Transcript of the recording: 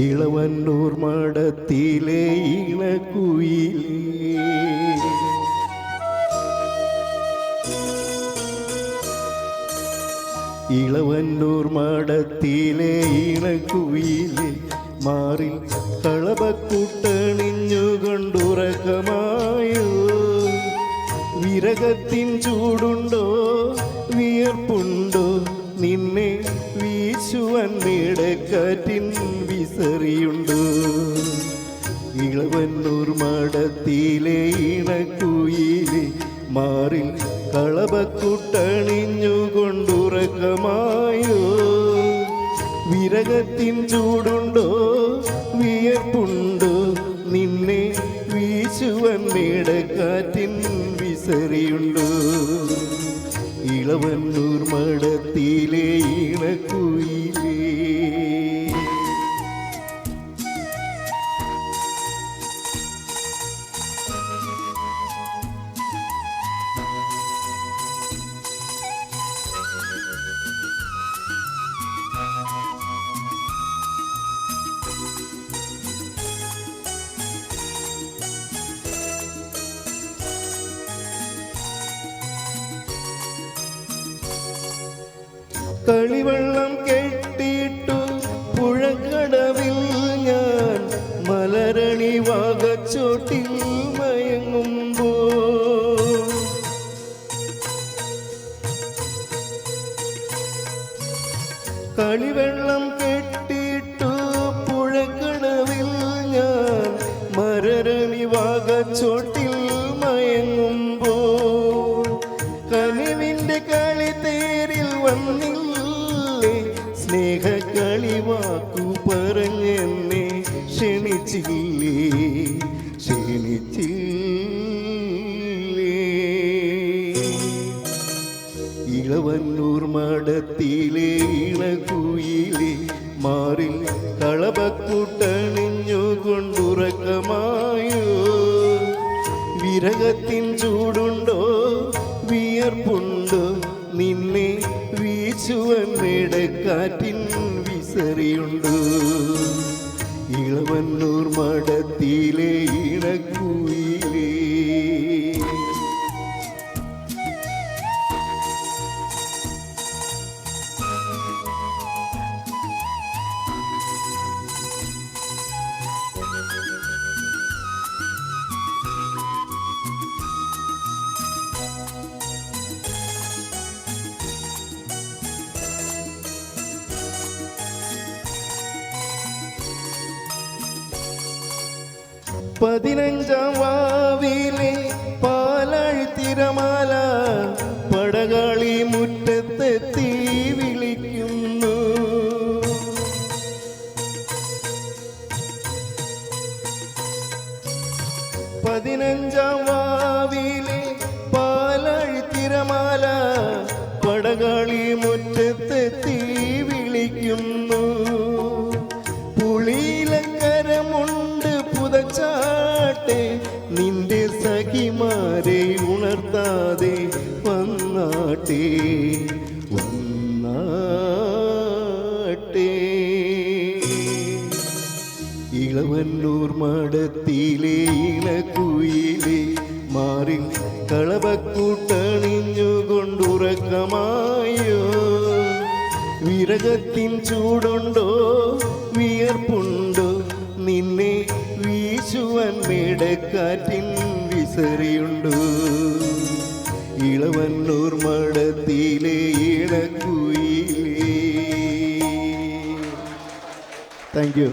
ഇളവന്നൂർ മഠത്തിലെ ഇണക്കുയിലേ, ഇളവന്നൂർ മഠത്തിലെ ഇണക്കുയിലേ, മാറിൽ കളപക്കൂട്ടണിഞ്ഞുകൊണ്ടുറക്കമായോ? വിരകത്തിൻ ചൂടുണ്ടോ, വിയർപ്പുണ്ടോ, നിന്നെ വീശുവാൻ മേടക്കാറ്റിൻ വിസറിയുണ്ടോ? ഇളവന്നൂർ മഠത്തിലെ ഇണക്കുയിലേ, മാറിൽ കളപക്കൂട്ടണിഞ്ഞുകൊണ്ടുറക്കമായോ? വിരകത്തിൻ ചൂടുണ്ടോ, വിയർപ്പുണ്ടോ, നിന്നെ വീശുവാൻ മേടക്കാറ്റിൻ വിസറിയുണ്ടോ? ഇളവന്നൂർ മഠത്തിലെ ഇണക്കുയിലേ. കളിവെള്ളം കെട്ടിയിട്ടു പുഴക്കടവിൽ ഞാൻ മലരണി വാകച്ചോട്ടിൽ മയങ്ങുമ്പോൾ, കളിവെള്ളം കെട്ടിയിട്ടു പുഴക്കടവിൽ ഞാൻ മലരണി വാകച്ചോട്ടിൽ മയങ്ങുമ്പോൾ, കനിവിൻ്റെ കളിത്തേരിൽ വന്നില്ലേ, സ്നേഹക്കളിവാക്കു പറഞ്ഞെന്നെ ക്ഷണിച്ചില്ലേ, ക്ഷണിച്ചില്ലേ? ഇളവന്നൂർ മഠത്തിലെ ഇണക്കുയിലേ, മാറിൽ കളപക്കൂട്ടണിഞ്ഞുകൊണ്ടുറക്കമായോ? വിരകത്തിൻ ചൂടുണ്ടോ, വിയർപ്പുണ്ടോ, നിന്നെ വീശുവാൻ മേടക്കാറ്റിൻ വിസറിയുണ്ടോ? ഇളവന്നൂർ മഠത്തിലെ ഇണക്കുയിലേ. പതിനഞ്ചാം വാവിലെ പാലാഴി തിരമാല പടകാളി മുറ്റത്തെത്തി വിളിക്കുന്നു. പതിനഞ്ചാം വാവിലെ പാലാഴി തിരമാല പടകാളി മുറ്റത്തെത്തി വിളിക്കുന്നു. പുളിയിലക്കരമുണ്ട് പുതച്ചാട്ടെ, നിന്റെ സഖിമാരെ ഉണർത്താതെ വന്നാട്ടെ, വന്നാട്ടെ. ഇളവന്നൂർ മഠത്തിലെ ഇണക്കുയിലേ, മാറിൽ കളപക്കൂട്ടണിഞ്ഞുകൊണ്ടുറക്കമായോ? വിരകത്തിൻ ചൂടുണ്ടോ, വിയർപ്പുണ്ടോ, നിന്നെ വീശുവാൻ മേടക്കാറ്റിൻ വിസറിയുണ്ടോ? ഇളവന്നൂർ മഠത്തിലെ ഇണക്കുയിലേ. Thank you.